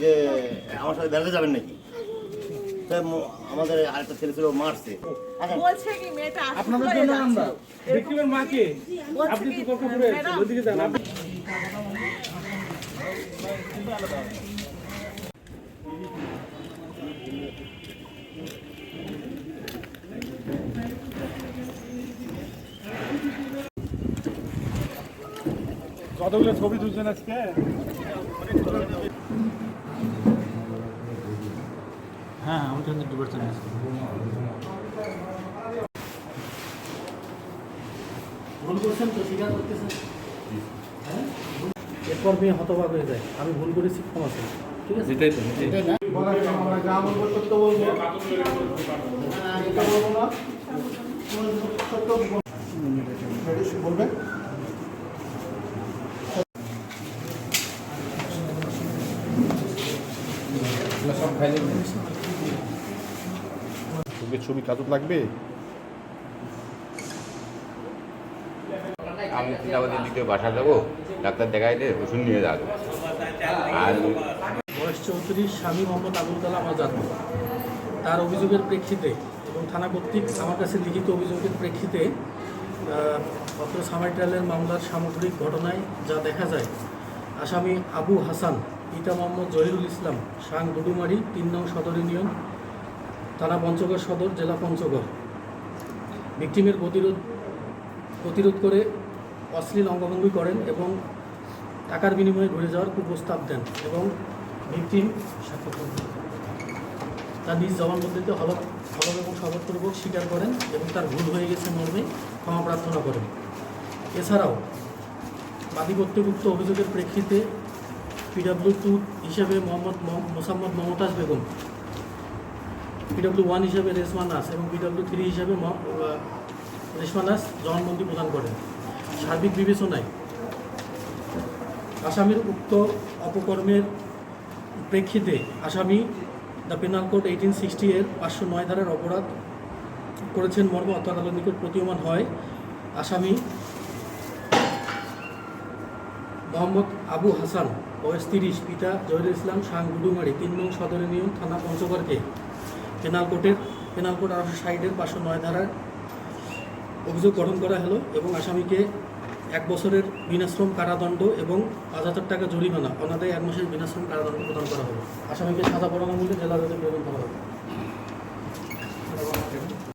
যে আমার সাথে বেড়াতে যাবেন নাকি? আমাদের আরেকটা ছেলে ছিল মারছে। বলছে কি মেয়েটা আপনাদের জন্য আমরা ভিকটিমের মাকে আপনি তো কক্সবাজারে আছেন ওদিকে যান আপনি কতগুলো ছবি তুলছেন আজকে? হ্যাঁ আমাদের কিন্তু ডুবার চ্যানেল আছে। ভুল করছেন তো স্বীকার করতেছেন, এরপর মেয়ে হতবাক হয়ে যায়, আমি ভুল করেছি ক্ষমা চাই, ঠিক আছে? এটাই তো আমরা যা বলবো সত্য বলবো, এটা বলবো না সত্য বলবে। ছবি কাজত লাগবে। আমি চিন্তাবাদের দিকে বাসা যাবো, ডাক্তার দেখাইলে ওষুধ নিয়ে যাবো। আর বয়স 34, স্বামী মোহাম্মদ আবুল কালাম আজাদ। তার অভিযোগের প্রেক্ষিতে এবং থানা কর্তৃক আমার কাছে লিখিত অভিযোগের প্রেক্ষিতে অত্র সামাই ট্রায়ালের মামলার সামগ্রিক ঘটনায় যা দেখা যায়, আসামি আবু হাসান পিতা মোহাম্মদ জহিরুল ইসলাম, সাং ডুডুমারি, 3 নং সদর ইউনিয়ন, থানা পঞ্চগড় সদর, জেলা পঞ্চগড়, ভিকটিমের প্রতিরোধ করে অশ্লীল অঙ্গভঙ্গি করেন এবং টাকার বিনিময়ে ঘুরে যাওয়ার কুপ্রস্তাব দেন এবং ভিকটিম তার নিজ জবানবন্দিতে হলফ এবং শপথপূর্বক স্বীকার করেন এবং তার ভুল হয়ে গেছে মর্মে ক্ষমা প্রার্থনা করেন। এছাড়াও বাদী কর্তৃক উক্ত অভিযোগের প্রেক্ষিতে PW2 হিসেবে মোসাম্মদ মমতাজ বেগম, PW1 হিসেবে রেশমা নাস এবং PW3 হিসেবে রেশমা নাস জবানবন্দি প্রদান করেন। সার্বিক বিবেচনায় আসামির উক্ত অপকর্মের প্রেক্ষিতে আসামি দ্য পেনাল কোড 1860 এর 509 ধারার অপরাধ করেছেন মর্মে অত্র আদালতের নিকট প্রতীয়মান হয়। আসামি মোহাম্মদ আবু হাসান, বয়স 30, পিতা জহিরুল ইসলাম, সাং ডুডুমারি, 3 নং সদর ইউনিয়ন, থানা পঞ্চগড়কে পেনাল কোড 1860 এর 509 ধারার অভিযোগ গঠন করা হলো এবং আসামিকে 1 বছরের বিনাশ্রম কারাদণ্ড এবং 5,000 টাকা জরিমানা, অনাদায়ে 1 মাসের বিনাশ্রম কারাদণ্ড প্রদান করা হলো। আসামিকে সাজা পরোয়ানা মূল্যে জেলা আদালতে প্রেরণ করা হবে।